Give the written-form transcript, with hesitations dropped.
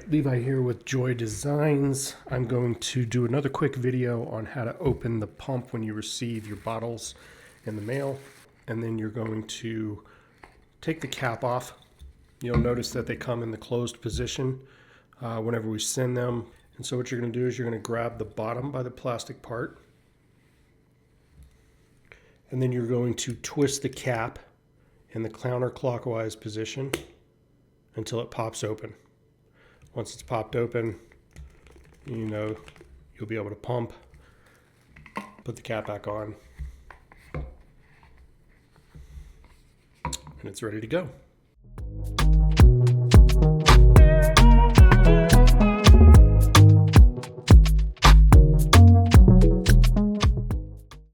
right, Levi here with Joie Designs. I'm going to do another quick video on how to open the pump when you receive your bottles in the mail. And then you're going to take the cap off. You'll notice that they come in the closed position whenever we send them. And so what you're going to do is you're going to grab the bottom by the plastic part. And then you're going to twist the cap in the counterclockwise position until it pops open. Once it's popped open, you'll be able to pump, put the cap back on, and it's ready to go.